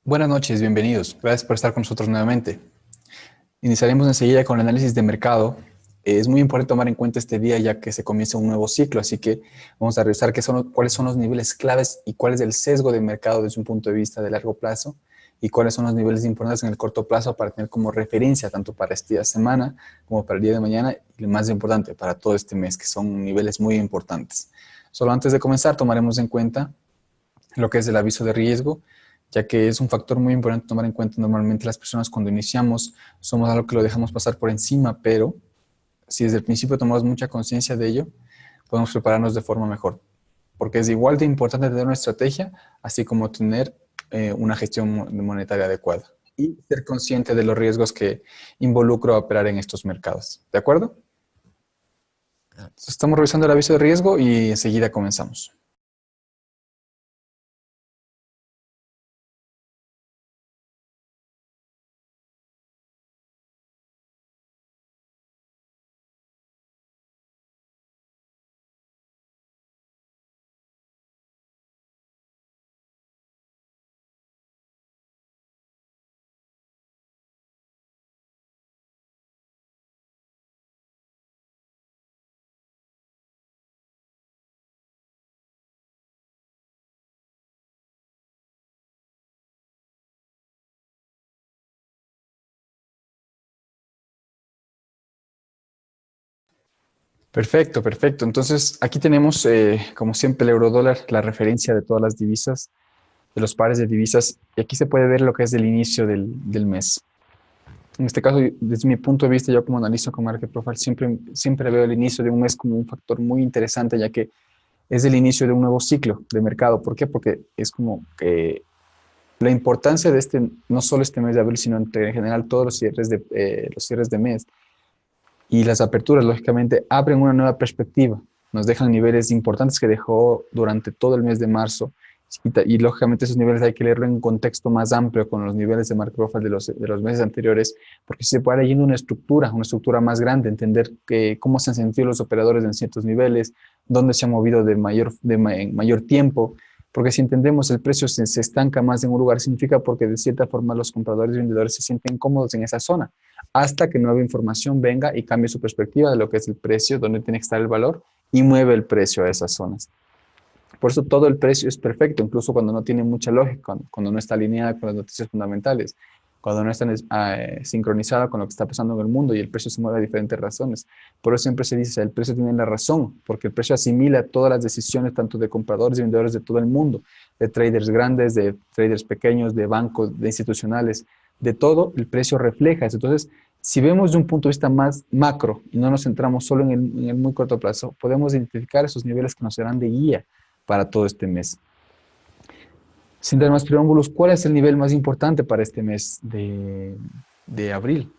Buenas noches, bienvenidos. Gracias por estar con nosotros nuevamente. Iniciaremos enseguida con el análisis de mercado. Es muy importante tomar en cuenta este día ya que se comienza un nuevo ciclo, así que vamos a revisar cuáles son los niveles claves y cuál es el sesgo de mercado desde un punto de vista de largo plazo y cuáles son los niveles importantes en el corto plazo para tener como referencia tanto para esta semana como para el día de mañana y lo más importante para todo este mes, que son niveles muy importantes. Solo antes de comenzar tomaremos en cuenta lo que es el aviso de riesgo, ya que es un factor muy importante tomar en cuenta. Normalmente las personas cuando iniciamos somos algo que lo dejamos pasar por encima, pero si desde el principio tomamos mucha conciencia de ello, podemos prepararnos de forma mejor, porque es igual de importante tener una estrategia, así como tener una gestión monetaria adecuada y ser consciente de los riesgos que involucra operar en estos mercados. ¿De acuerdo? Entonces, estamos revisando el aviso de riesgo y enseguida comenzamos. Perfecto, perfecto. Entonces, aquí tenemos, como siempre, el eurodólar, la referencia de todas las divisas, de los pares de divisas, y aquí se puede ver lo que es el inicio del mes. En este caso, desde mi punto de vista, yo como analista con Market Profile, siempre veo el inicio de un mes como un factor muy interesante, ya que es el inicio de un nuevo ciclo de mercado. ¿Por qué? Porque es como que la importancia de no solo este mes de abril, sino en general todos los cierres de mes y las aperturas, lógicamente, abren una nueva perspectiva. Nos dejan niveles importantes que dejó durante todo el mes de marzo. Lógicamente, esos niveles hay que leerlo en un contexto más amplio con los niveles de market profile de los meses anteriores, porque se puede leyendo una estructura más grande, entender cómo se han sentido los operadores en ciertos niveles, dónde se han movido en mayor tiempo. Porque si entendemos el precio se estanca más en un lugar, significa porque de cierta forma los compradores y vendedores se sienten cómodos en esa zona hasta que nueva información venga y cambie su perspectiva de lo que es el precio, dónde tiene que estar el valor y mueve el precio a esas zonas. Por eso todo el precio es perfecto, incluso cuando no tiene mucha lógica, cuando no está alineada con las noticias fundamentales, cuando no está sincronizada con lo que está pasando en el mundo y el precio se mueve a diferentes razones. Por eso siempre se dice, el precio tiene la razón, porque el precio asimila todas las decisiones, tanto de compradores y vendedores de todo el mundo, de traders grandes, de traders pequeños, de bancos, de institucionales, de todo, el precio refleja eso. Entonces, si vemos de un punto de vista más macro y no nos centramos solo en el muy corto plazo, podemos identificar esos niveles que nos serán de guía para todo este mes. Sin dar más preámbulos, ¿cuál es el nivel más importante para este mes de abril?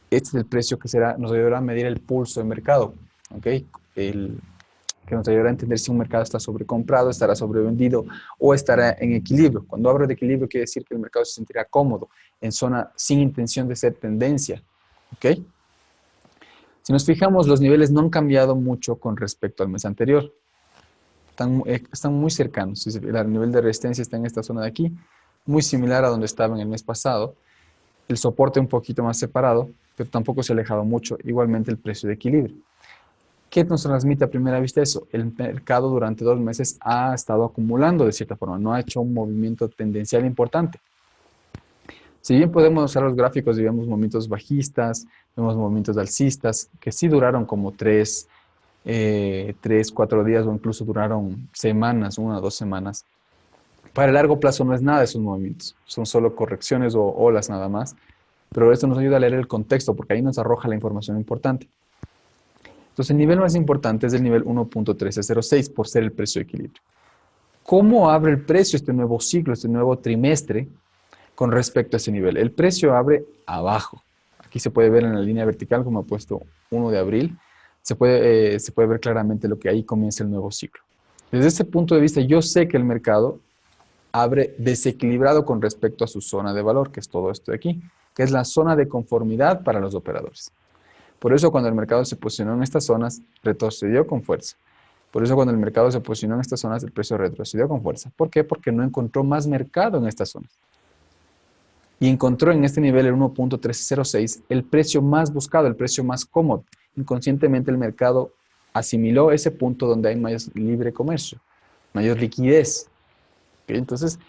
Este es el precio que nos ayudará a medir el pulso del mercado, ¿ok? Que nos ayudará a entender si un mercado está sobrecomprado, estará sobrevendido o estará en equilibrio. Cuando hablo de equilibrio, quiere decir que el mercado se sentirá cómodo, en zona sin intención de ser tendencia, ¿ok? Si nos fijamos, los niveles no han cambiado mucho con respecto al mes anterior. Están muy cercanos. El nivel de resistencia está en esta zona de aquí, muy similar a donde estaba en el mes pasado. El soporte un poquito más separado, pero tampoco se ha alejado mucho. Igualmente el precio de equilibrio. ¿Qué nos transmite a primera vista eso? El mercado durante 2 meses ha estado acumulando de cierta forma, no ha hecho un movimiento tendencial importante. Si bien podemos usar los gráficos y vemos movimientos bajistas, vemos movimientos alcistas, que sí duraron como 3, 4 días o incluso duraron semanas, 1 o 2 semanas. Para el largo plazo no es nada de esos movimientos, son solo correcciones o olas nada más, pero esto nos ayuda a leer el contexto porque ahí nos arroja la información importante. Entonces el nivel más importante es el nivel 1.1306 por ser el precio de equilibrio. ¿Cómo abre el precio este nuevo ciclo, este nuevo trimestre con respecto a ese nivel? El precio abre abajo. Aquí se puede ver en la línea vertical como he puesto 1 de abril. Se puede ver claramente lo que ahí comienza el nuevo ciclo. Desde este punto de vista, yo sé que el mercado abre desequilibrado con respecto a su zona de valor, que es todo esto de aquí, que es la zona de conformidad para los operadores. Por eso cuando el mercado se posicionó en estas zonas, retrocedió con fuerza. Por eso cuando el mercado se posicionó en estas zonas, el precio retrocedió con fuerza. ¿Por qué? Porque no encontró más mercado en estas zonas. Y encontró en este nivel, el 1.1306, el precio más buscado, el precio más cómodo. Inconscientemente el mercado asimiló ese punto donde hay mayor libre comercio, mayor liquidez. ¿Okay? Entonces,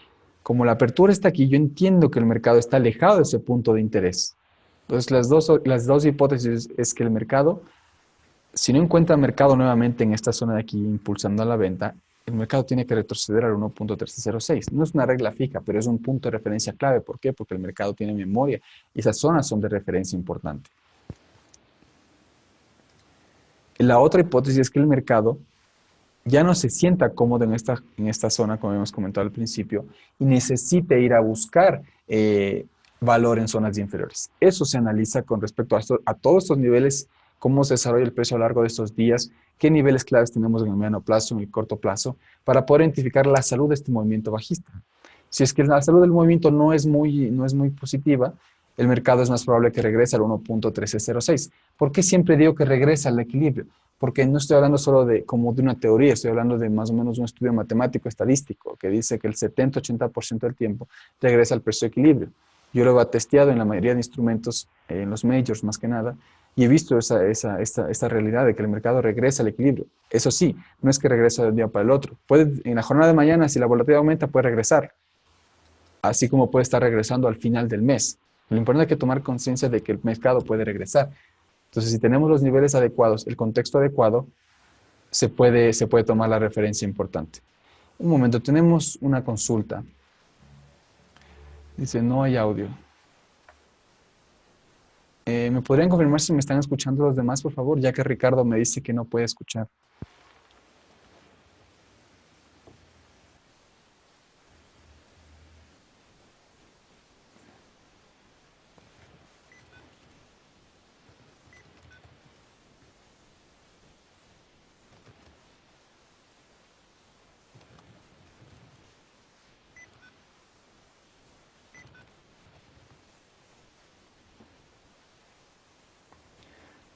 como la apertura está aquí, yo entiendo que el mercado está alejado de ese punto de interés. Entonces, las dos hipótesis es que el mercado, si no encuentra mercado nuevamente en esta zona de aquí, impulsando a la venta, el mercado tiene que retroceder al 1.1306. No es una regla fija, pero es un punto de referencia clave. ¿Por qué? Porque el mercado tiene memoria y esas zonas son de referencia importante. La otra hipótesis es que el mercado ya no se sienta cómodo en esta zona, como hemos comentado al principio, y necesite ir a buscar valor en zonas inferiores. Eso se analiza con respecto a todos estos niveles, cómo se desarrolla el precio a lo largo de estos días, qué niveles claves tenemos en el mediano plazo, en el corto plazo, para poder identificar la salud de este movimiento bajista. Si es que la salud del movimiento no es muy positiva, el mercado es más probable que regrese al 1.1306. ¿Por qué siempre digo que regresa al equilibrio? Porque no estoy hablando solo como de una teoría, estoy hablando de más o menos un estudio matemático estadístico que dice que el 70-80% del tiempo regresa al precio de equilibrio. Yo lo he testeado en la mayoría de instrumentos, en los majors más que nada, y he visto esta realidad de que el mercado regresa al equilibrio. Eso sí, no es que regrese de un día para el otro. En la jornada de mañana, si la volatilidad aumenta, puede regresar, así como puede estar regresando al final del mes. Lo importante es que tomar conciencia de que el mercado puede regresar. Entonces, si tenemos los niveles adecuados, el contexto adecuado, se puede tomar la referencia importante. Un momento, tenemos una consulta. Dice, no hay audio. ¿Me podrían confirmar si me están escuchando los demás, por favor? Ya que Ricardo me dice que no puede escuchar.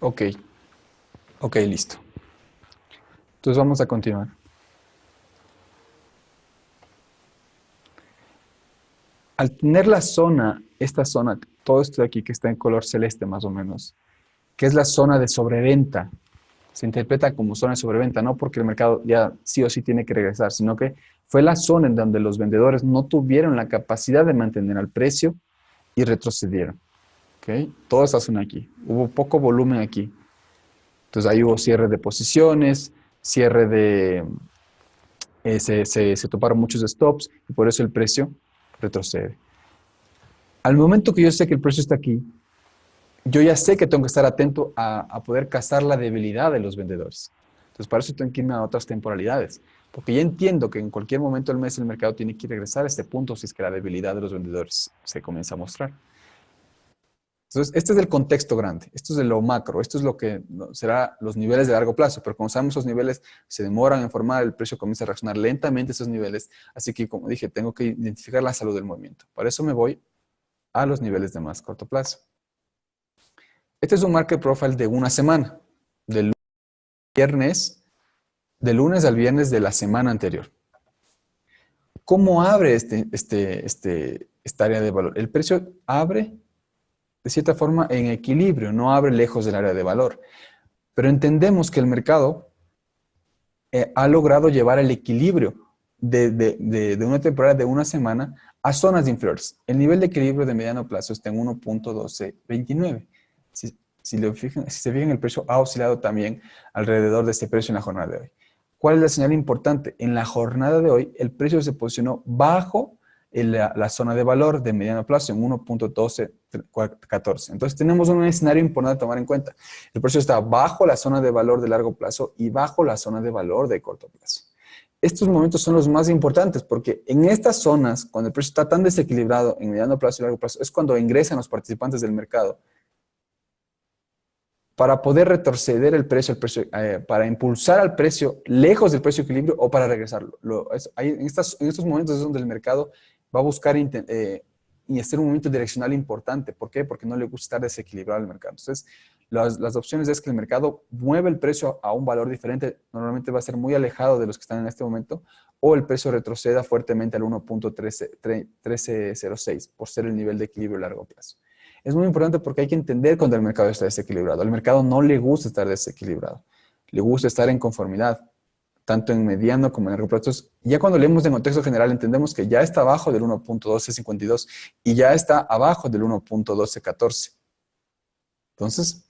Ok, ok, listo. Entonces vamos a continuar. Al tener esta zona, todo esto de aquí que está en color celeste más o menos, que es la zona de sobreventa, se interpreta como zona de sobreventa, no porque el mercado ya sí o sí tiene que regresar, sino que fue la zona en donde los vendedores no tuvieron la capacidad de mantener al precio y retrocedieron. ¿Okay? Toda esta zona aquí. Hubo poco volumen aquí. Entonces ahí hubo cierre de posiciones, cierre de... se toparon muchos stops y por eso el precio retrocede. Al momento que yo sé que el precio está aquí, yo ya sé que tengo que estar atento a poder cazar la debilidad de los vendedores. Entonces, para eso tengo que irme a otras temporalidades, porque ya entiendo que en cualquier momento del mes el mercado tiene que regresar a este punto si es que la debilidad de los vendedores se comienza a mostrar. Entonces, este es el contexto grande, esto es de lo macro, esto es lo que será los niveles de largo plazo, pero como sabemos, esos niveles se demoran en formar, el precio comienza a reaccionar lentamente a esos niveles, así que, como dije, tengo que identificar la salud del movimiento. Para eso me voy a los niveles de más corto plazo. Este es un market profile de una semana, del lunes al viernes de la semana anterior. ¿Cómo abre esta área de valor? El precio abre, de cierta forma, en equilibrio, no abre lejos del área de valor. Pero entendemos que el mercado ha logrado llevar el equilibrio de una temporada de una semana a zonas inferiores. El nivel de equilibrio de mediano plazo está en 1.1229. Si se fijan, el precio ha oscilado también alrededor de este precio en la jornada de hoy. ¿Cuál es la señal importante? En la jornada de hoy, el precio se posicionó bajo la zona de valor de mediano plazo en 1.1214. Entonces, tenemos un escenario importante a tomar en cuenta. El precio está bajo la zona de valor de largo plazo y bajo la zona de valor de corto plazo. Estos momentos son los más importantes porque en estas zonas, cuando el precio está tan desequilibrado en mediano plazo y largo plazo, es cuando ingresan los participantes del mercado para poder retroceder el precio, para impulsar al precio lejos del precio de equilibrio o para regresarlo. En estos momentos es donde el mercado va a buscar y hacer un movimiento direccional importante. ¿Por qué? Porque no le gusta estar desequilibrado el mercado. Entonces, Las opciones es que el mercado mueve el precio a un valor diferente, normalmente va a ser muy alejado de los que están en este momento, o el precio retroceda fuertemente al 1.1306 por ser el nivel de equilibrio a largo plazo. Es muy importante porque hay que entender cuando el mercado está desequilibrado. Al mercado no le gusta estar desequilibrado, le gusta estar en conformidad, tanto en mediano como en largo plazo. Entonces, ya cuando leemos en contexto general entendemos que ya está abajo del 1.1252 y ya está abajo del 1.1214. Entonces,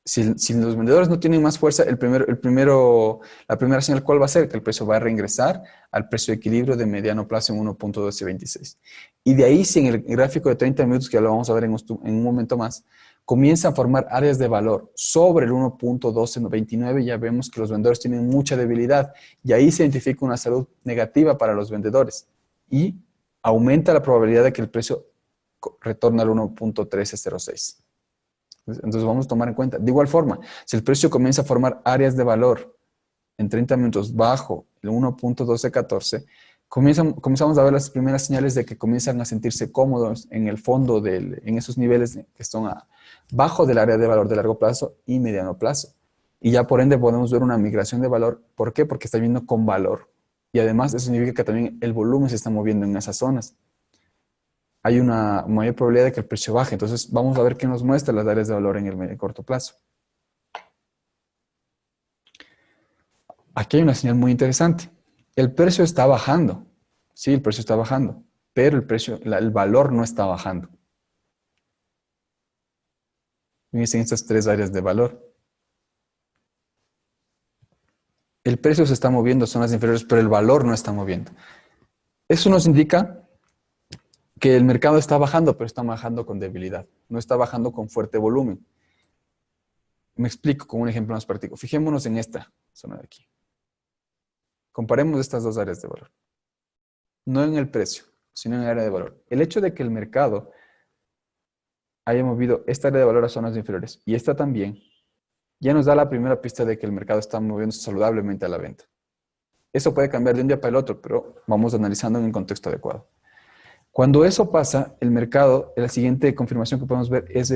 si los vendedores no tienen más fuerza, la primera señal, ¿cuál va a ser? Que el precio va a reingresar al precio de equilibrio de mediano plazo en 1.1226. Y de ahí, si en el gráfico de 30 minutos, que ya lo vamos a ver en un momento más, comienza a formar áreas de valor sobre el 1.1229, ya vemos que los vendedores tienen mucha debilidad y ahí se identifica una salud negativa para los vendedores y aumenta la probabilidad de que el precio retorne al 1.1306. Entonces vamos a tomar en cuenta. De igual forma, si el precio comienza a formar áreas de valor en 30 minutos bajo el 1.1214, comenzamos a ver las primeras señales de que comienzan a sentirse cómodos en el fondo, en esos niveles que están bajo del área de valor de largo plazo y mediano plazo. Y ya por ende podemos ver una migración de valor. ¿Por qué? Porque está viendo con valor. Y además eso significa que también el volumen se está moviendo en esas zonas. Hay una mayor probabilidad de que el precio baje. Entonces, vamos a ver qué nos muestra las áreas de valor en el medio y corto plazo. Aquí hay una señal muy interesante. El precio está bajando. Sí, el precio está bajando, pero el valor no está bajando. Fíjense en estas tres áreas de valor. El precio se está moviendo a zonas inferiores, pero el valor no está moviendo. Eso nos indica que el mercado está bajando, pero está bajando con debilidad. No está bajando con fuerte volumen. Me explico con un ejemplo más práctico. Fijémonos en esta zona de aquí. Comparemos estas dos áreas de valor. No en el precio, sino en el área de valor. El hecho de que el mercado haya movido esta área de valor a zonas inferiores y esta también, ya nos da la primera pista de que el mercado está moviéndose saludablemente a la venta. Eso puede cambiar de un día para el otro, pero vamos analizando en el contexto adecuado. Cuando eso pasa, el mercado, la siguiente confirmación que podemos ver es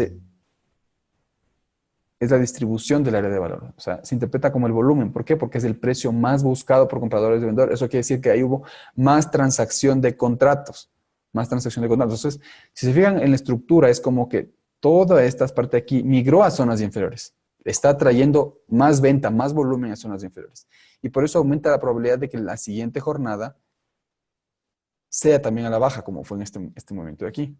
la distribución del área de valor. O sea, se interpreta como el volumen. ¿Por qué? Porque es el precio más buscado por compradores y vendedores. Eso quiere decir que ahí hubo más transacción de contratos. Más transacción de contratos. Entonces, si se fijan en la estructura, es como que toda esta parte de aquí migró a zonas inferiores. Está trayendo más venta, más volumen a zonas inferiores. Y por eso aumenta la probabilidad de que la siguiente jornada sea también a la baja, como fue en este momento de aquí.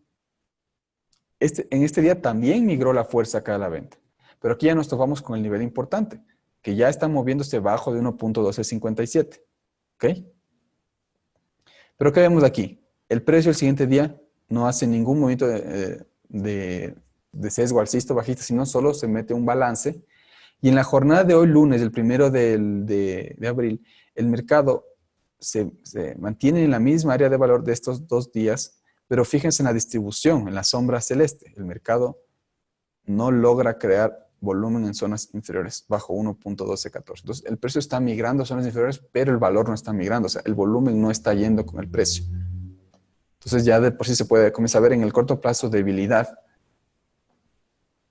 En este día también migró la fuerza acá a la venta. Pero aquí ya nos topamos con el nivel importante, que ya está moviéndose bajo de 1.1257. ¿Ok? Pero ¿qué vemos aquí? El precio el siguiente día no hace ningún movimiento de sesgo alcista o bajista, sino solo se mete un balance. Y en la jornada de hoy, lunes, el 1 de abril, el mercado se mantiene en la misma área de valor de estos 2 días, pero fíjense en la distribución, en la sombra celeste. El mercado no logra crear volumen en zonas inferiores bajo 1.1214. Entonces, el precio está migrando a zonas inferiores, pero el valor no está migrando. O sea, el volumen no está yendo con el precio. Entonces, ya de por sí se puede comenzar a ver en el corto plazo debilidad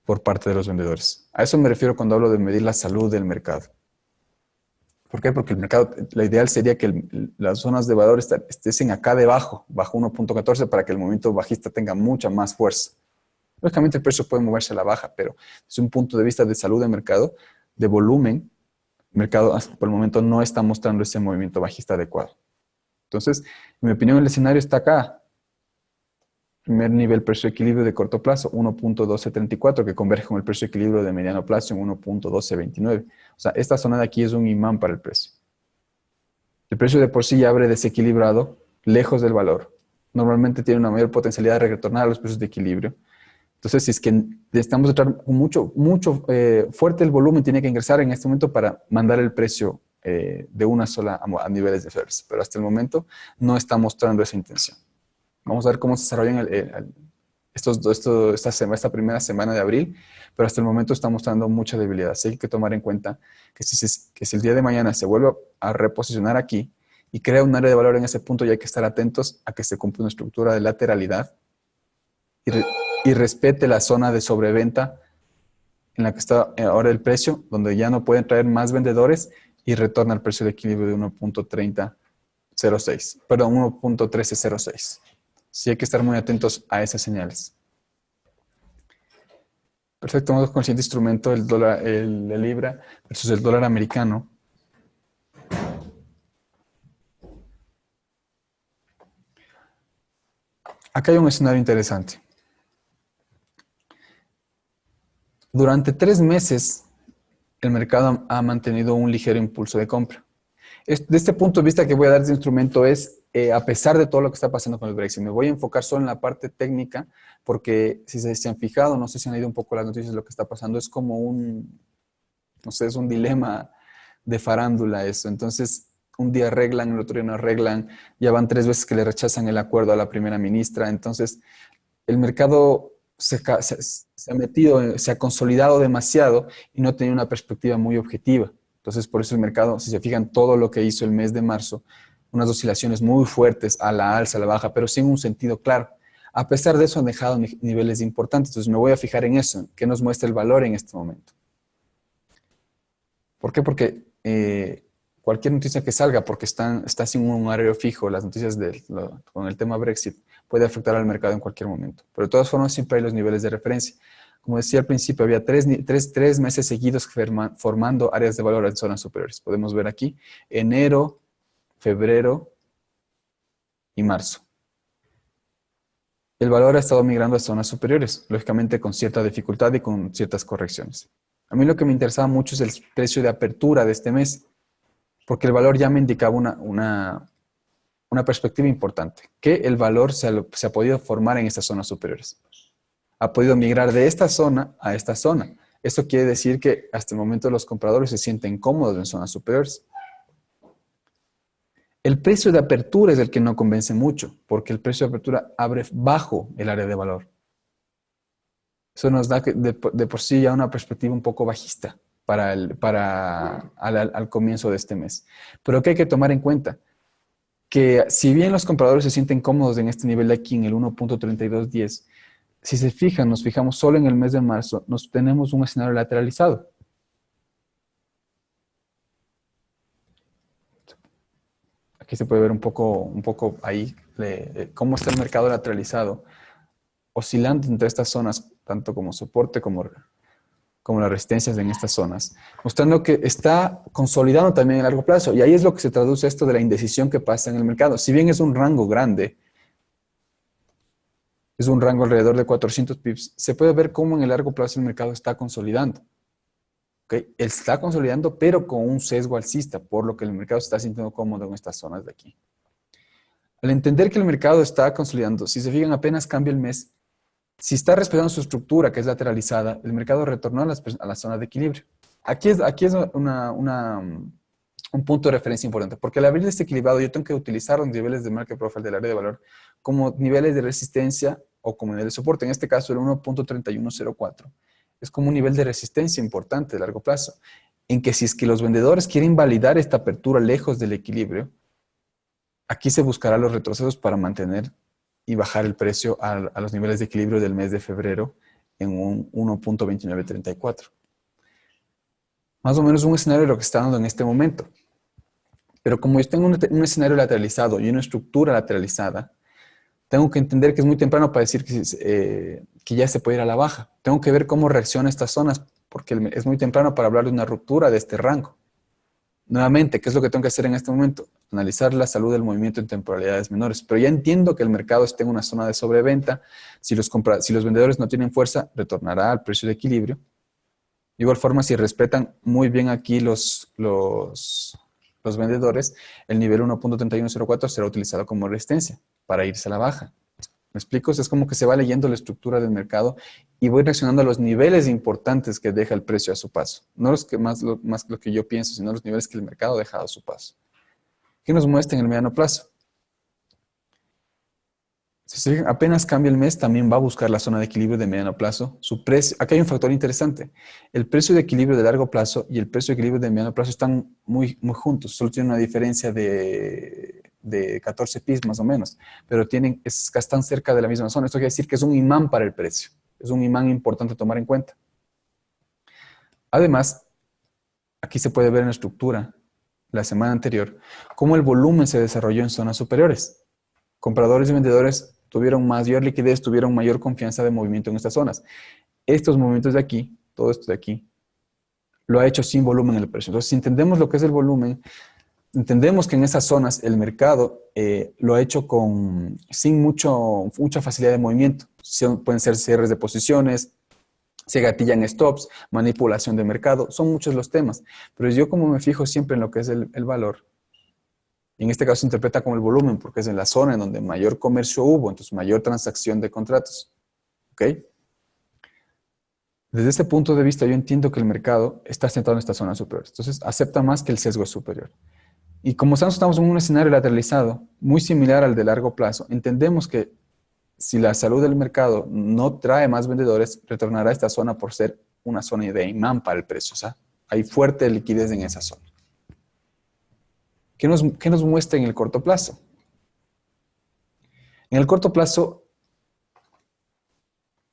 por parte de los vendedores. A eso me refiero cuando hablo de medir la salud del mercado. ¿Por qué? Porque el mercado, la ideal sería que las zonas de valor estén acá debajo, bajo 1.14, para que el movimiento bajista tenga mucha más fuerza. Lógicamente el precio puede moverse a la baja, pero desde un punto de vista de salud de mercado, de volumen, el mercado por el momento no está mostrando ese movimiento bajista adecuado. Entonces, en mi opinión, el escenario está acá. Primer nivel precio de equilibrio de corto plazo, 1.1234, que converge con el precio de equilibrio de mediano plazo en 1.1229. O sea, esta zona de aquí es un imán para el precio. El precio de por sí ya abre desequilibrado, lejos del valor. Normalmente tiene una mayor potencialidad de retornar a los precios de equilibrio. Entonces, si es que necesitamos entrar mucho fuerte el volumen, tiene que ingresar en este momento para mandar el precio de una sola a niveles de FERS. Pero hasta el momento no está mostrando esa intención. Vamos a ver cómo se desarrollan esta primera semana de abril, pero hasta el momento está mostrando mucha debilidad. Así que hay que tomar en cuenta que si el día de mañana se vuelve a reposicionar aquí y crea un área de valor en ese punto, ya hay que estar atentos a que se cumpla una estructura de lateralidad y respete la zona de sobreventa en la que está ahora el precio, donde ya no pueden traer más vendedores y retorna al precio de equilibrio de 1.3006, perdón, 1.1306. Sí hay que estar muy atentos a esas señales. Perfecto, vamos con el siguiente instrumento, el dólar, la libra versus el dólar americano. Acá hay un escenario interesante. Durante 3 meses, el mercado ha mantenido un ligero impulso de compra. De este punto de vista que voy a dar de este instrumento es, a pesar de todo lo que está pasando con el Brexit, me voy a enfocar solo en la parte técnica, porque si se han fijado, no sé si han leído un poco las noticias de lo que está pasando, es como no sé, es un dilema de farándula eso. Entonces, un día arreglan, el otro día no arreglan, ya van 3 veces que le rechazan el acuerdo a la primera ministra. Entonces, el mercado se ha metido, se ha consolidado demasiado y no tenía una perspectiva muy objetiva. Entonces, por eso el mercado, si se fijan, todo lo que hizo el mes de marzo, unas oscilaciones muy fuertes a la alza, a la baja, pero sin un sentido claro. A pesar de eso, han dejado niveles importantes. Entonces, me voy a fijar en eso, que nos muestra el valor en este momento. ¿Por qué? Porque cualquier noticia que salga, porque está sin un horario fijo, las noticias con el tema Brexit, puede afectar al mercado en cualquier momento. Pero de todas formas, siempre hay los niveles de referencia. Como decía al principio, había tres meses seguidos formando áreas de valor en zonas superiores. Podemos ver aquí enero, febrero y marzo. El valor ha estado migrando a zonas superiores, lógicamente con cierta dificultad y con ciertas correcciones. A mí lo que me interesaba mucho es el precio de apertura de este mes, porque el valor ya me indicaba una perspectiva importante, que el valor se ha podido formar en estas zonas superiores. Ha podido migrar de esta zona a esta zona. Esto quiere decir que hasta el momento los compradores se sienten cómodos en zonas superiores. El precio de apertura es el que no convence mucho, porque el precio de apertura abre bajo el área de valor. Eso nos da de por sí ya una perspectiva un poco bajista al comienzo de este mes. Pero que hay que tomar en cuenta que si bien los compradores se sienten cómodos en este nivel de aquí, en el 1.3210, si se fijan, nos fijamos solo en el mes de marzo, tenemos un escenario lateralizado. Aquí se puede ver un poco ahí cómo está el mercado lateralizado, oscilando entre estas zonas, tanto como soporte como las resistencias en estas zonas, mostrando que está consolidando también a largo plazo. Y ahí es lo que se traduce esto de la indecisión que pasa en el mercado. Si bien es un rango grande, es un rango alrededor de 400 pips, se puede ver cómo en el largo plazo el mercado está consolidando. ¿Okay? Está consolidando, pero con un sesgo alcista, por lo que el mercado se está sintiendo cómodo en estas zonas de aquí. Al entender que el mercado está consolidando, si se fijan, apenas cambia el mes, si está respetando su estructura, que es lateralizada, el mercado retornó a la zona de equilibrio. Aquí es un punto de referencia importante, porque al abrir este equilibrado yo tengo que utilizar los niveles de market profile del área de valor como niveles de resistencia o como nivel de soporte. En este caso, el 1.3104 es como un nivel de resistencia importante de largo plazo, en que si es que los vendedores quieren validar esta apertura lejos del equilibrio, aquí se buscará los retrocesos para mantener y bajar el precio a los niveles de equilibrio del mes de febrero en un 1.2934. Más o menos un escenario de lo que está dando en este momento. Pero como yo tengo un escenario lateralizado y una estructura lateralizada, tengo que entender que es muy temprano para decir que ya se puede ir a la baja. Tengo que ver cómo reacciona estas zonas, porque es muy temprano para hablar de una ruptura de este rango. Nuevamente, ¿qué es lo que tengo que hacer en este momento? Analizar la salud del movimiento en temporalidades menores. Pero ya entiendo que el mercado está en una zona de sobreventa. Si los vendedores no tienen fuerza, retornará al precio de equilibrio. De igual forma, si respetan muy bien aquí los vendedores, el nivel 1.3104 será utilizado como resistencia para irse a la baja. ¿Me explico? Es como que se va leyendo la estructura del mercado y voy reaccionando a los niveles importantes que deja el precio a su paso. No los que más lo que yo pienso, sino los niveles que el mercado ha dejado a su paso. ¿Qué nos muestra en el mediano plazo? Si se fijan, apenas cambia el mes, también va a buscar la zona de equilibrio de mediano plazo. Su precio, acá hay un factor interesante. El precio de equilibrio de largo plazo y el precio de equilibrio de mediano plazo están muy, muy juntos. Solo tienen una diferencia de 14 pips más o menos, pero están cerca de la misma zona. Esto quiere decir que es un imán para el precio. Es un imán importante a tomar en cuenta. Además, aquí se puede ver en la estructura la semana anterior cómo el volumen se desarrolló en zonas superiores. Compradores y vendedores tuvieron mayor liquidez, tuvieron mayor confianza de movimiento en estas zonas. Estos movimientos de aquí, todo esto de aquí, lo ha hecho sin volumen en el precio. Entonces, si entendemos lo que es el volumen, entendemos que en esas zonas el mercado lo ha hecho sin mucha facilidad de movimiento. Pueden ser cierres de posiciones, se gatillan stops, manipulación de mercado, son muchos los temas. Pero yo como me fijo siempre en lo que es el valor, y en este caso se interpreta como el volumen porque es en la zona en donde mayor comercio hubo, entonces mayor transacción de contratos. ¿Ok? Desde este punto de vista yo entiendo que el mercado está sentado en esta zona superior. Entonces acepta más que el sesgo es superior. Y como estamos en un escenario lateralizado muy similar al de largo plazo, entendemos que si la salud del mercado no trae más vendedores, retornará a esta zona por ser una zona de imán para el precio. O sea, hay fuerte liquidez en esa zona. ¿Qué nos muestra en el corto plazo? En el corto plazo,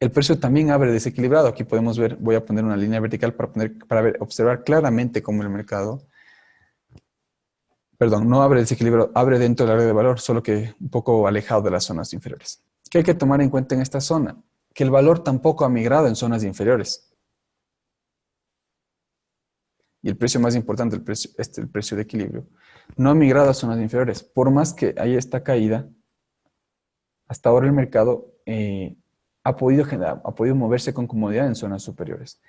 el precio también abre desequilibrado. Aquí podemos ver, voy a poner una línea vertical para observar claramente cómo el mercado, perdón, no abre desequilibrado, abre dentro del área de valor, solo que un poco alejado de las zonas inferiores. ¿Qué hay que tomar en cuenta en esta zona? Que el valor tampoco ha migrado en zonas inferiores. Y el precio más importante, el precio de equilibrio, no ha migrado a zonas inferiores. Por más que haya esta caída, hasta ahora el mercado ha podido moverse con comodidad en zonas superiores.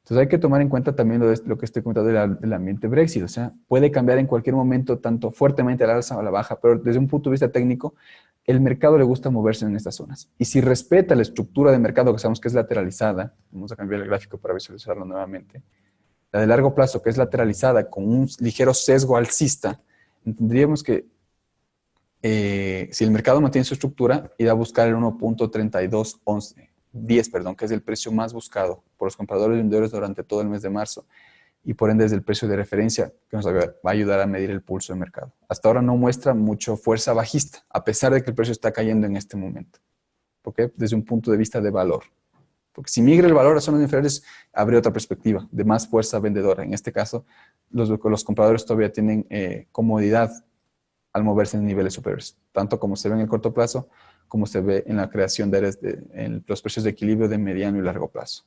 Entonces hay que tomar en cuenta también lo que estoy comentando del ambiente Brexit. O sea, puede cambiar en cualquier momento, tanto fuertemente a la alza o a la baja, pero desde un punto de vista técnico, el mercado le gusta moverse en estas zonas. Y si respeta la estructura de mercado, que sabemos que es lateralizada, vamos a cambiar el gráfico para visualizarlo nuevamente, la de largo plazo, que es lateralizada con un ligero sesgo alcista, entenderíamos que si el mercado mantiene su estructura, irá a buscar el 1.3210, perdón, que es el precio más buscado por los compradores y vendedores durante todo el mes de marzo. Y por ende es el precio de referencia que nos va a ayudar a medir el pulso del mercado. Hasta ahora no muestra mucha fuerza bajista, a pesar de que el precio está cayendo en este momento. ¿Por qué? Desde un punto de vista de valor. Porque si migra el valor a zonas inferiores, habría otra perspectiva de más fuerza vendedora. En este caso, los compradores todavía tienen comodidad al moverse en niveles superiores, tanto como se ve en el corto plazo, como se ve en la creación de áreas en los precios de equilibrio de mediano y largo plazo.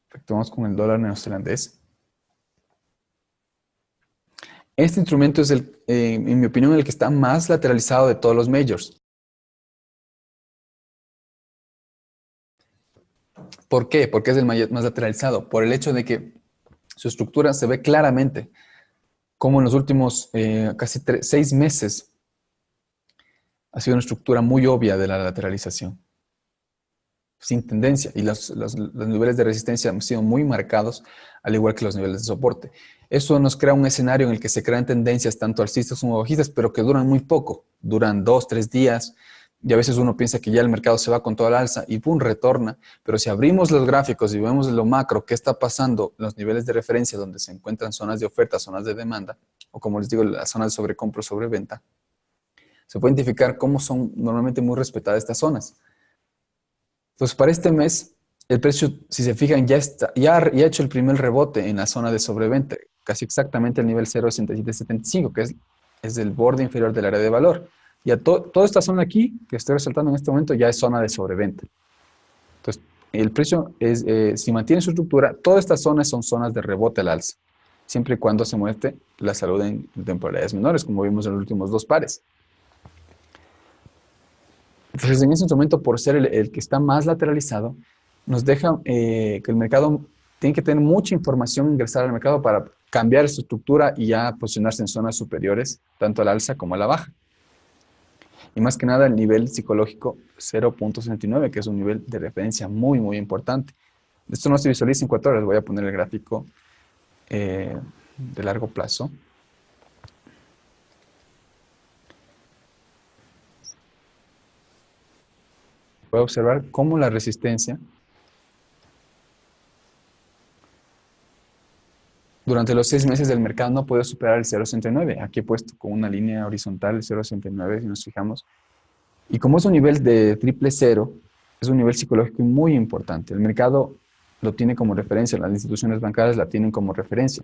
Perfecto, vamos con el dólar neozelandés. Este instrumento es, en mi opinión, el que está más lateralizado de todos los majors. ¿Por qué? Porque es el más lateralizado. Por el hecho de que su estructura se ve claramente, como en los últimos casi 6 meses ha sido una estructura muy obvia de la lateralización, sin tendencia, y los niveles de resistencia han sido muy marcados, al igual que los niveles de soporte. Eso nos crea un escenario en el que se crean tendencias tanto alcistas como bajistas, pero que duran muy poco, duran 2, 3 días, y a veces uno piensa que ya el mercado se va con toda la alza y ¡pum!, retorna. Pero si abrimos los gráficos y vemos lo macro, qué está pasando, los niveles de referencia donde se encuentran zonas de oferta, zonas de demanda, o como les digo, las zonas de sobrecompra o sobreventa, se puede identificar cómo son normalmente muy respetadas estas zonas. Entonces, para este mes, el precio, si se fijan, ya ha hecho el primer rebote en la zona de sobreventa, casi exactamente el nivel 0.6775, que es el borde inferior del área de valor. Y toda esta zona aquí, que estoy resaltando en este momento, ya es zona de sobreventa. Entonces, el precio, si mantiene su estructura, todas estas zonas son zonas de rebote al alza, siempre y cuando se muestre la salud en temporalidades menores, como vimos en los últimos 2 pares. Entonces, en ese instrumento, por ser el que está más lateralizado, nos deja que el mercado tiene que tener mucha información ingresar al mercado para cambiar su estructura y ya posicionarse en zonas superiores, tanto a la alza como a la baja. Y más que nada el nivel psicológico 0.69, que es un nivel de referencia muy, muy importante. Esto no se visualiza en 4 horas, voy a poner el gráfico de largo plazo. Voy a observar cómo la resistencia durante los 6 meses del mercado no puede superar el 0.69. Aquí he puesto con una línea horizontal el 0.69, si nos fijamos. Y como es un nivel de triple cero, es un nivel psicológico muy importante. El mercado lo tiene como referencia, las instituciones bancarias la tienen como referencia.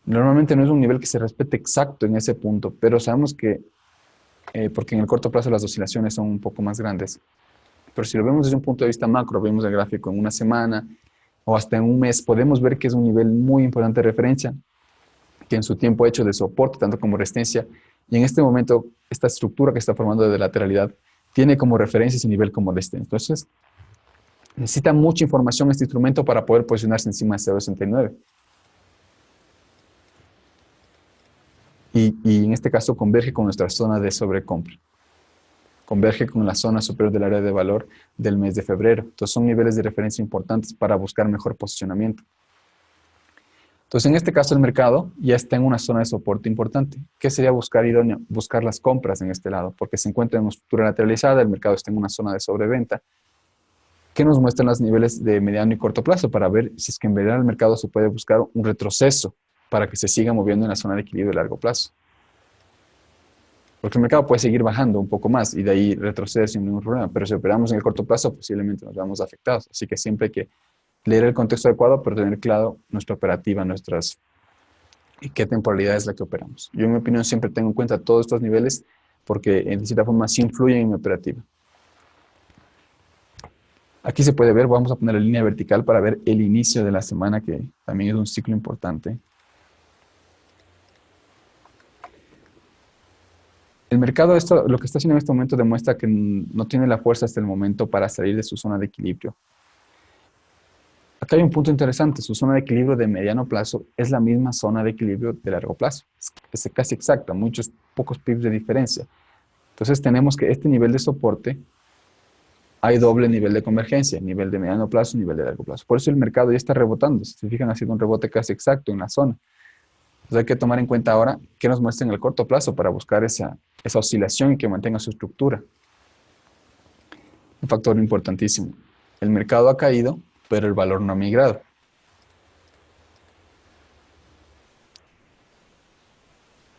Normalmente no es un nivel que se respete exacto en ese punto, pero sabemos que, porque en el corto plazo las oscilaciones son un poco más grandes, pero si lo vemos desde un punto de vista macro, vemos el gráfico en una semana o hasta en un mes, podemos ver que es un nivel muy importante de referencia, que en su tiempo ha hecho de soporte, tanto como resistencia, y en este momento esta estructura que está formando de lateralidad tiene como referencia ese nivel como resistencia. Entonces, necesita mucha información este instrumento para poder posicionarse encima de 0,69. Y en este caso converge con nuestra zona de sobrecompra. Converge con la zona superior del área de valor del mes de febrero. Entonces son niveles de referencia importantes para buscar mejor posicionamiento. Entonces en este caso el mercado ya está en una zona de soporte importante. ¿Qué sería buscar idóneo? Buscar las compras en este lado, porque se encuentra en una estructura lateralizada, el mercado está en una zona de sobreventa. ¿Qué nos muestran los niveles de mediano y corto plazo? Para ver si es que en verdad el mercado se puede buscar un retroceso para que se siga moviendo en la zona de equilibrio de largo plazo. Porque el mercado puede seguir bajando un poco más y de ahí retroceder sin ningún problema, pero si operamos en el corto plazo posiblemente nos veamos afectados. Así que siempre hay que leer el contexto adecuado, pero tener claro nuestra operativa, y qué temporalidad es la que operamos. Yo en mi opinión siempre tengo en cuenta todos estos niveles porque de cierta forma sí influyen en mi operativa. Aquí se puede ver, vamos a poner la línea vertical para ver el inicio de la semana, que también es un ciclo importante. El mercado, lo que está haciendo en este momento demuestra que no tiene la fuerza hasta el momento para salir de su zona de equilibrio. Acá hay un punto interesante, su zona de equilibrio de mediano plazo es la misma zona de equilibrio de largo plazo. Es casi exacta, pocos pips de diferencia. Entonces tenemos que este nivel de soporte, hay doble nivel de convergencia, nivel de mediano plazo y nivel de largo plazo. Por eso el mercado ya está rebotando, si se fijan, ha sido un rebote casi exacto en la zona. Entonces hay que tomar en cuenta ahora qué nos muestra en el corto plazo para buscar esa oscilación y que mantenga su estructura. Un factor importantísimo. El mercado ha caído, pero el valor no ha migrado.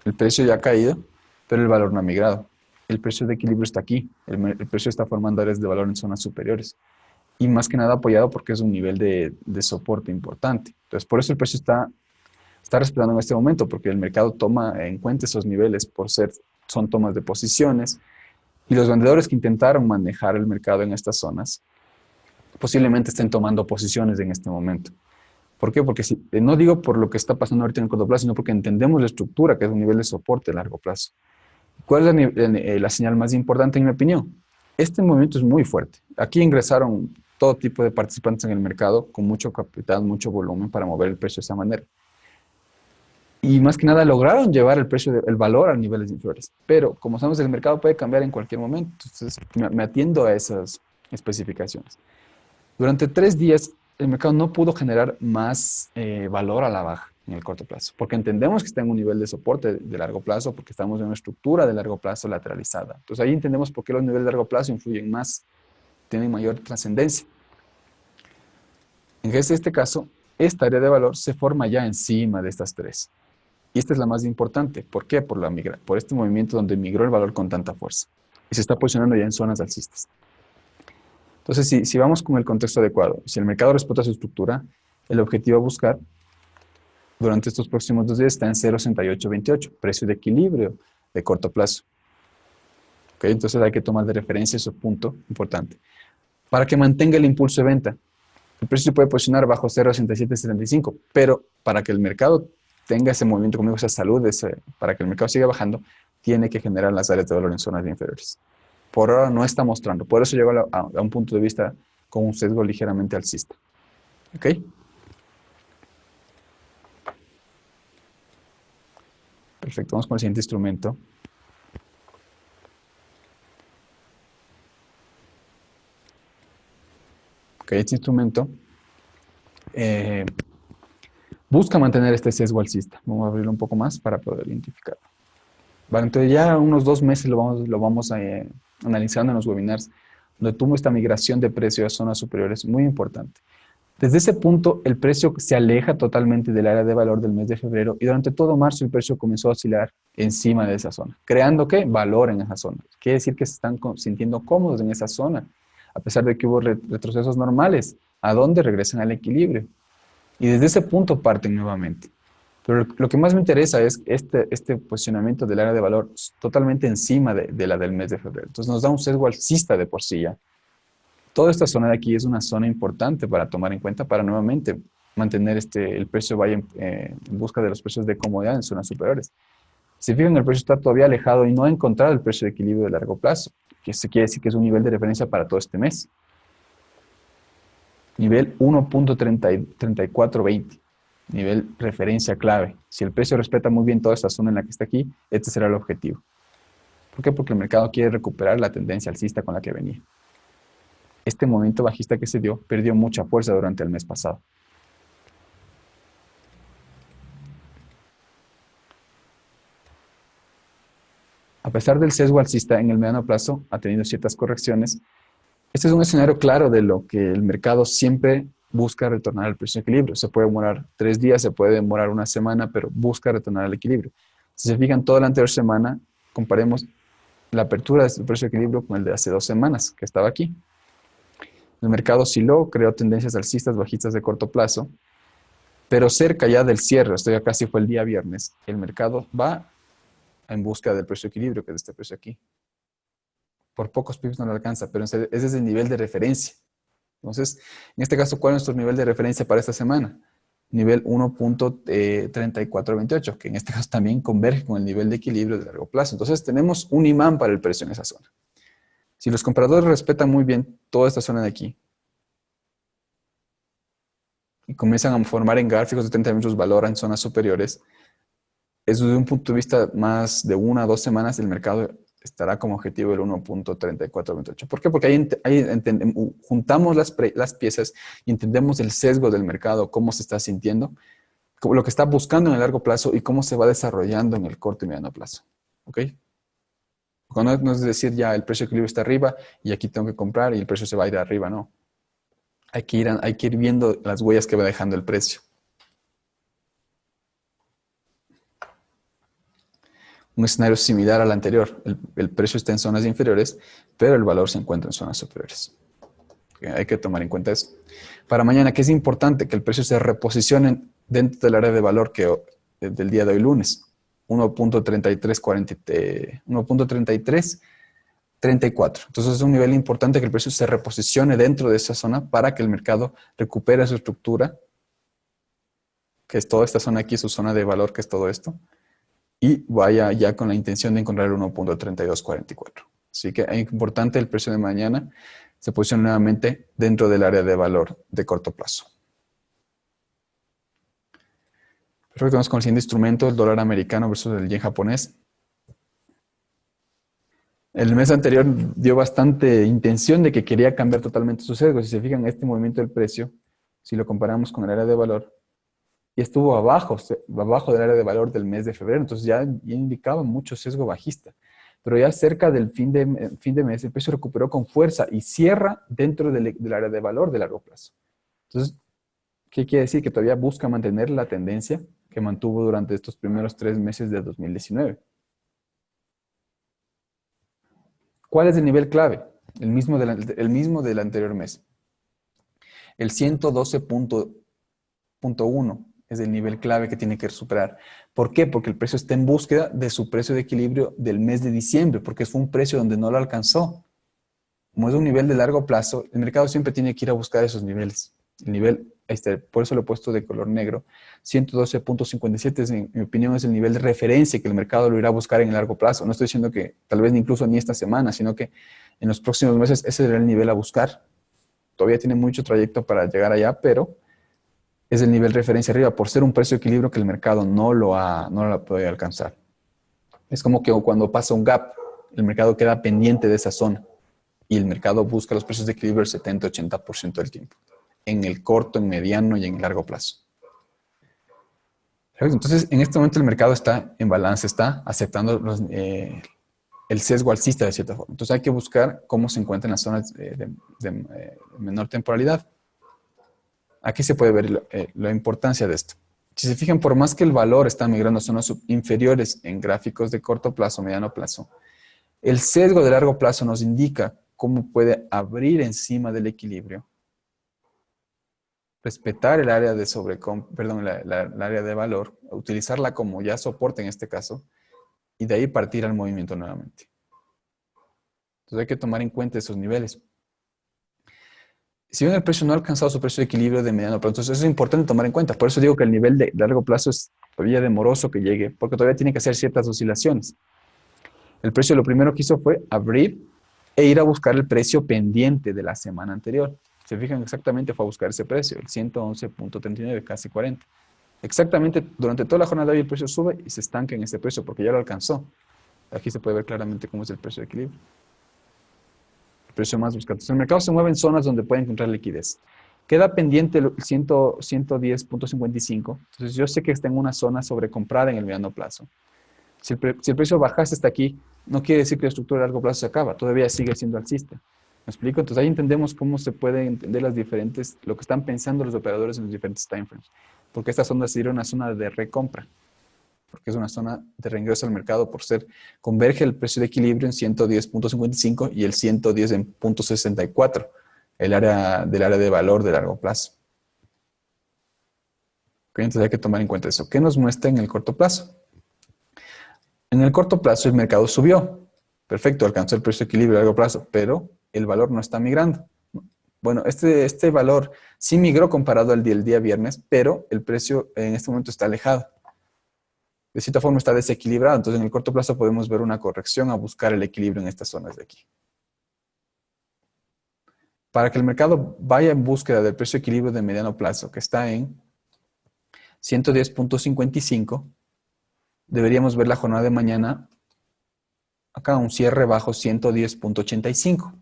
El precio ya ha caído, pero el valor no ha migrado. El precio de equilibrio está aquí. El precio está formando áreas de valor en zonas superiores. Y más que nada apoyado porque es un nivel de soporte importante. Entonces, por eso el precio está respetando en este momento, porque el mercado toma en cuenta esos niveles son tomas de posiciones. Y los vendedores que intentaron manejar el mercado en estas zonas posiblemente estén tomando posiciones en este momento. ¿Por qué? Porque no digo por lo que está pasando ahorita en el corto plazo, sino porque entendemos la estructura, que es un nivel de soporte a largo plazo. ¿Cuál es la señal más importante en mi opinión? Este movimiento es muy fuerte. Aquí ingresaron todo tipo de participantes en el mercado con mucho capital, mucho volumen para mover el precio de esa manera. Y más que nada lograron llevar el valor a niveles inferiores. Pero como sabemos, el mercado puede cambiar en cualquier momento. Entonces me atiendo a esas especificaciones. Durante 3 días, el mercado no pudo generar más valor a la baja en el corto plazo, porque entendemos que está en un nivel de soporte de largo plazo, porque estamos en una estructura de largo plazo lateralizada. Entonces ahí entendemos por qué los niveles de largo plazo influyen más, tienen mayor trascendencia. En este caso, esta área de valor se forma ya encima de estas tres. Y esta es la más importante. ¿Por qué? Por este movimiento donde migró el valor con tanta fuerza. Y se está posicionando ya en zonas alcistas. Entonces, si vamos con el contexto adecuado, si el mercado respeta su estructura, el objetivo a buscar durante estos próximos 2 días está en 0,6828, precio de equilibrio de corto plazo. ¿Okay? Entonces hay que tomar de referencia ese punto importante. Para que mantenga el impulso de venta, el precio se puede posicionar bajo 0,6775, pero para que el mercado tenga ese movimiento conmigo, esa salud, para que el mercado siga bajando, tiene que generar las áreas de valor en zonas inferiores. Por ahora no está mostrando. Por eso llegó a un punto de vista con un sesgo ligeramente alcista. ¿Ok? Perfecto. Vamos con el siguiente instrumento. Ok, este instrumento busca mantener este sesgo alcista. Vamos a abrirlo un poco más para poder identificarlo. Vale, entonces ya unos 2 meses lo vamos analizando en los webinars, donde tuvo esta migración de precio a zonas superiores muy importante. Desde ese punto, el precio se aleja totalmente del área de valor del mes de febrero y durante todo marzo el precio comenzó a oscilar encima de esa zona, creando ¿qué? Valor en esa zona. Quiere decir que se están sintiendo cómodos en esa zona. a pesar de que hubo retrocesos normales, ¿a dónde regresan al equilibrio? Y desde ese punto parten nuevamente. Pero lo que más me interesa es este posicionamiento del área de valor totalmente encima de la del mes de febrero. Entonces nos da un sesgo alcista de por sí ya. Toda esta zona de aquí es una zona importante para tomar en cuenta para nuevamente mantener el precio vaya en busca de los precios de comodidad en zonas superiores. Si fijan, el precio está todavía alejado y no ha encontrado el precio de equilibrio de largo plazo, que se quiere decir que es un nivel de referencia para todo este mes. Nivel 1.3420, nivel referencia clave. Si el precio respeta muy bien toda esta zona en la que está aquí, este será el objetivo. ¿Por qué? Porque el mercado quiere recuperar la tendencia alcista con la que venía. Este movimiento bajista que se dio perdió mucha fuerza durante el mes pasado. A pesar del sesgo alcista en el mediano plazo, ha tenido ciertas correcciones. Este es un escenario claro de lo que el mercado siempre busca retornar al precio de equilibrio. Se puede demorar 3 días, se puede demorar una semana, pero busca retornar al equilibrio. Si se fijan, toda la anterior semana, comparemos la apertura de este precio de equilibrio con el de hace 2 semanas, que estaba aquí. El mercado osciló, creó tendencias alcistas, bajistas de corto plazo, pero cerca ya del cierre, esto ya casi fue el día viernes, el mercado va en busca del precio de equilibrio, que es este precio aquí. Por pocos pips no lo alcanza, pero ese es el nivel de referencia. Entonces, en este caso, ¿cuál es nuestro nivel de referencia para esta semana? Nivel 1.3428, que en este caso también converge con el nivel de equilibrio de largo plazo. Entonces, tenemos un imán para el precio en esa zona. Si los compradores respetan muy bien toda esta zona de aquí y comienzan a formar en gráficos de 30 minutos valor en zonas superiores, eso desde un punto de vista más de 1 a 2 semanas, el mercado estará como objetivo el 1.3428. ¿Por qué? Porque ahí juntamos las piezas y entendemos el sesgo del mercado, cómo se está sintiendo, lo que está buscando en el largo plazo y cómo se va desarrollando en el corto y mediano plazo. ¿Ok? Cuando no es decir ya el precio de equilibrio está arriba y aquí tengo que comprar y el precio se va a ir arriba, no. Hay que ir viendo las huellas que va dejando el precio. Un escenario similar al anterior. El precio está en zonas inferiores, pero el valor se encuentra en zonas superiores. Hay que tomar en cuenta eso. Para mañana, ¿qué es importante? Que el precio se reposicione dentro del área de valor del día de hoy lunes. 1.3334. Entonces es un nivel importante que el precio se reposicione dentro de esa zona para que el mercado recupere su estructura, que es toda esta zona aquí, su zona de valor, que es todo esto, y vaya ya con la intención de encontrar el 1.3244. Así que es importante el precio de mañana se posicione nuevamente dentro del área de valor de corto plazo. Perfecto, vamos con el siguiente instrumento, el dólar americano versus el yen japonés. El mes anterior dio bastante intención de que quería cambiar totalmente su sesgo. Si se fijan, este movimiento del precio, si lo comparamos con el área de valor, y estuvo abajo del área de valor del mes de febrero, entonces ya indicaba mucho sesgo bajista. Pero ya cerca del fin de mes, el precio recuperó con fuerza y cierra dentro del área de valor de largo plazo. Entonces, ¿qué quiere decir? Que todavía busca mantener la tendencia que mantuvo durante estos primeros 3 meses de 2019. ¿Cuál es el nivel clave? El mismo del anterior mes. El 112.1 es el nivel clave que tiene que superar. ¿Por qué? Porque el precio está en búsqueda de su precio de equilibrio del mes de diciembre, porque fue un precio donde no lo alcanzó. Como es un nivel de largo plazo, el mercado siempre tiene que ir a buscar esos niveles. El nivel, por eso lo he puesto de color negro, 112.57, en mi opinión, es el nivel de referencia que el mercado lo irá a buscar en el largo plazo. No estoy diciendo que tal vez incluso ni esta semana, sino que en los próximos meses ese será el nivel a buscar. Todavía tiene mucho trayecto para llegar allá, pero es el nivel de referencia arriba, por ser un precio de equilibrio que el mercado no lo ha podido alcanzar. Es como que cuando pasa un gap, el mercado queda pendiente de esa zona y el mercado busca los precios de equilibrio el 70-80% del tiempo, en el corto, en mediano y en largo plazo. Entonces, en este momento el mercado está en balance, está aceptando el sesgo alcista de cierta forma. Entonces hay que buscar cómo se encuentran las zonas de menor temporalidad. Aquí se puede ver la importancia de esto. Si se fijan, por más que el valor está migrando a zonas inferiores en gráficos de corto plazo, mediano plazo, el sesgo de largo plazo nos indica cómo puede abrir encima del equilibrio, respetar el área de perdón, el área de valor, utilizarla como ya soporte en este caso, y de ahí partir al movimiento nuevamente. Entonces hay que tomar en cuenta esos niveles. Si bien el precio no ha alcanzado su precio de equilibrio de mediano plazo, entonces eso es importante tomar en cuenta. Por eso digo que el nivel de largo plazo es todavía demoroso que llegue, porque todavía tiene que hacer ciertas oscilaciones. El precio lo primero que hizo fue abrir e ir a buscar el precio pendiente de la semana anterior. Se fijan exactamente, fue a buscar ese precio, el 111.39, casi 40. Exactamente, durante toda la jornada de hoy el precio sube y se estanca en ese precio porque ya lo alcanzó. Aquí se puede ver claramente cómo es el precio de equilibrio. El precio más buscado. Entonces, el mercado se mueve en zonas donde puede encontrar liquidez. Queda pendiente el 110.55. Entonces, yo sé que está en una zona sobrecomprada en el mediano plazo. Si el precio bajase hasta aquí, no quiere decir que la estructura de largo plazo se acaba. Todavía sigue siendo alcista. ¿Me explico? Entonces, ahí entendemos cómo se puede entender lo que están pensando los operadores en los diferentes timeframes. Porque esta zona sería una zona de recompra. Porque es una zona de reingreso al mercado converge el precio de equilibrio en 110.55 y el 110 en 0.64, del área de valor de largo plazo. Okay, entonces hay que tomar en cuenta eso. ¿Qué nos muestra en el corto plazo? En el corto plazo el mercado subió. Perfecto, alcanzó el precio de equilibrio a largo plazo, pero el valor no está migrando. Bueno, este valor sí migró comparado al día viernes, pero el precio en este momento está alejado. De cierta forma está desequilibrado, entonces en el corto plazo podemos ver una corrección a buscar el equilibrio en estas zonas de aquí. Para que el mercado vaya en búsqueda del precio de equilibrio de mediano plazo, que está en 110.55, deberíamos ver la jornada de mañana, acá un cierre bajo 110.85.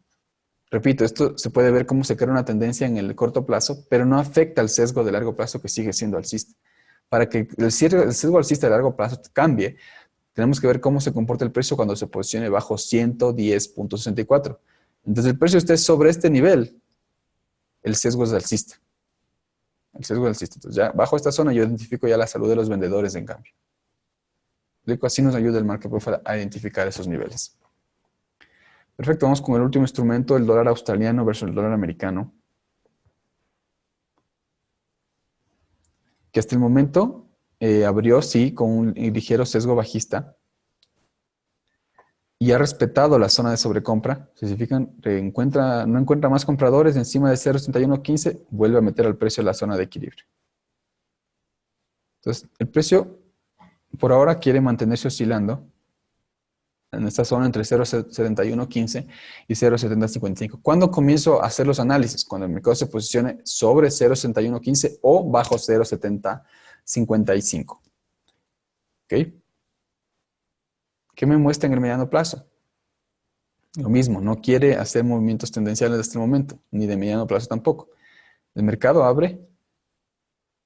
Repito, esto se puede ver cómo se crea una tendencia en el corto plazo, pero no afecta al sesgo de largo plazo que sigue siendo alcista. Para que el sesgo alcista de largo plazo cambie, tenemos que ver cómo se comporta el precio cuando se posicione bajo 110.64. Entonces el precio esté sobre este nivel, el sesgo es alcista. El sesgo es alcista. Entonces ya bajo esta zona yo identifico ya la salud de los vendedores en cambio. Así nos ayuda el market profile a identificar esos niveles. Perfecto, vamos con el último instrumento, el dólar australiano versus el dólar americano. Que hasta el momento abrió, sí, con un ligero sesgo bajista. Y ha respetado la zona de sobrecompra. Si se fijan, no encuentra más compradores encima de 0.7115, vuelve a meter al precio la zona de equilibrio. Entonces, el precio por ahora quiere mantenerse oscilando en esta zona entre 0.7115 y 0.7055. ¿Cuándo comienzo a hacer los análisis? Cuando el mercado se posicione sobre 0.7115 o bajo 0.7055. ¿Ok? ¿Qué me muestra en el mediano plazo? Lo mismo, no quiere hacer movimientos tendenciales hasta el momento, ni de mediano plazo tampoco. El mercado abre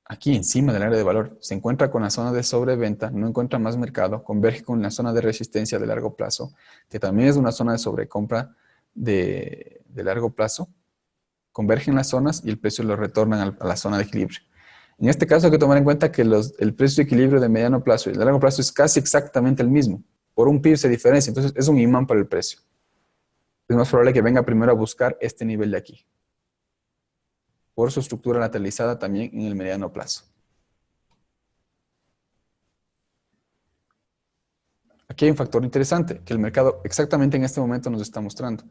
aquí encima del área de valor, se encuentra con la zona de sobreventa, no encuentra más mercado, converge con la zona de resistencia de largo plazo, que también es una zona de sobrecompra de largo plazo, convergen las zonas y el precio lo retornan a la zona de equilibrio. En este caso hay que tomar en cuenta que el precio de equilibrio de mediano plazo y de largo plazo es casi exactamente el mismo. Por un PIB se diferencia, entonces es un imán para el precio. Es más probable que venga primero a buscar este nivel de aquí, por su estructura lateralizada también en el mediano plazo. Aquí hay un factor interesante que el mercado exactamente en este momento nos está mostrando.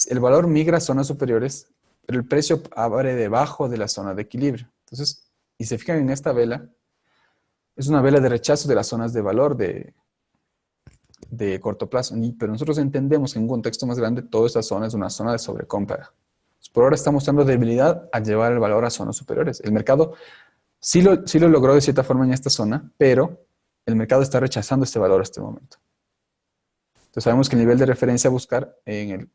El valor migra a zonas superiores, pero el precio abre debajo de la zona de equilibrio. Entonces, y se fijan en esta vela, es una vela de rechazo de las zonas de valor de corto plazo. Pero nosotros entendemos que en un contexto más grande, toda esta zona es una zona de sobrecompra. Por ahora está mostrando debilidad a llevar el valor a zonas superiores. El mercado sí lo logró de cierta forma en esta zona, pero el mercado está rechazando este valor hasta el momento. Entonces sabemos que el nivel de referencia a buscar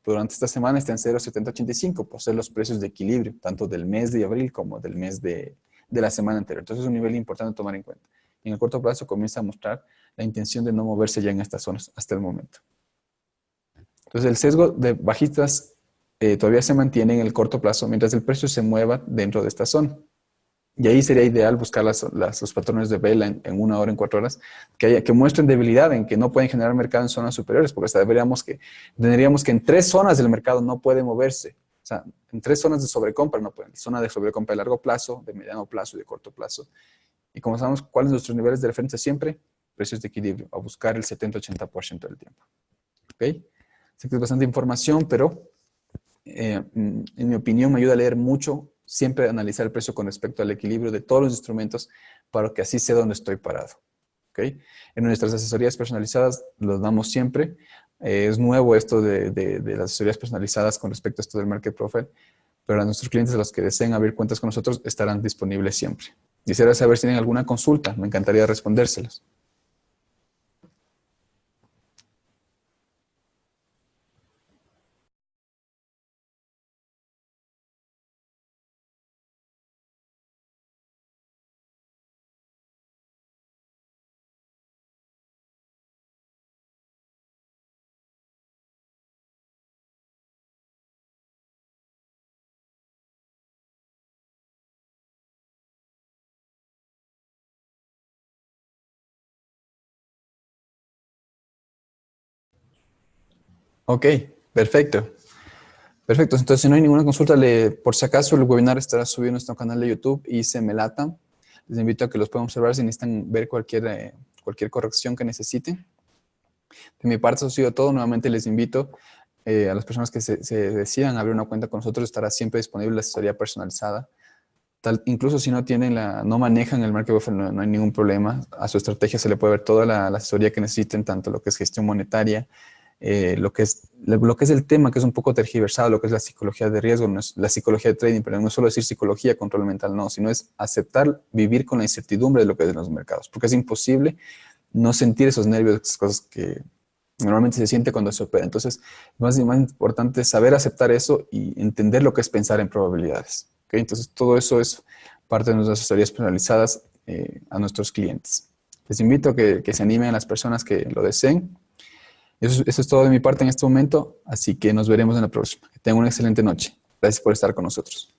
durante esta semana está en 0.7085 por ser los precios de equilibrio, tanto del mes de abril como del mes de la semana anterior. Entonces es un nivel importante a tomar en cuenta. Y en el corto plazo comienza a mostrar la intención de no moverse ya en estas zonas hasta el momento. Entonces el sesgo de bajistas todavía se mantiene en el corto plazo mientras el precio se mueva dentro de esta zona. Y ahí sería ideal buscar los patrones de vela en 1 hora, en 4 horas, que muestren debilidad, en que no pueden generar mercado en zonas superiores, porque hasta tendríamos que en 3 zonas del mercado no puede moverse. O sea, en 3 zonas de sobrecompra no pueden. Zona de sobrecompra de largo plazo, de mediano plazo y de corto plazo. Y como sabemos, ¿cuáles son nuestros niveles de referencia siempre? Precios de equilibrio, a buscar el 70-80% del tiempo. ¿Ok? Sé que es bastante información, pero en mi opinión me ayuda a leer mucho, siempre analizar el precio con respecto al equilibrio de todos los instrumentos para que así sé dónde estoy parado. ¿Ok? En nuestras asesorías personalizadas los damos siempre. Es nuevo esto de las asesorías personalizadas con respecto a esto del Market Profile, pero a nuestros clientes, a los que deseen abrir cuentas con nosotros, estarán disponibles siempre. Quisiera saber si tienen alguna consulta, me encantaría respondérselas. Ok, perfecto. Perfecto, entonces si no hay ninguna consulta, por si acaso el webinar estará subido en nuestro canal de YouTube y se me lata. Les invito a que los puedan observar si necesitan ver cualquier corrección que necesiten. De mi parte, eso ha sido todo. Nuevamente les invito a las personas que se decidan abrir una cuenta con nosotros, estará siempre disponible la asesoría personalizada. Incluso si no manejan el market profile, no hay ningún problema. A su estrategia se le puede ver toda la asesoría que necesiten, tanto lo que es gestión monetaria, lo que es el tema, que es un poco tergiversado, lo que es la psicología de riesgo, no es la psicología de trading, pero no es solo decir psicología, control mental, no, sino es aceptar vivir con la incertidumbre de lo que es en los mercados, porque es imposible no sentir esos nervios, esas cosas que normalmente se siente cuando se opera. Entonces, más importante es saber aceptar eso y entender lo que es pensar en probabilidades. ¿Okay? Entonces, todo eso es parte de nuestras asesorías personalizadas a nuestros clientes. Les invito a que se animen a las personas que lo deseen. Eso es todo de mi parte en este momento, así que nos veremos en la próxima. Que tengan una excelente noche. Gracias por estar con nosotros.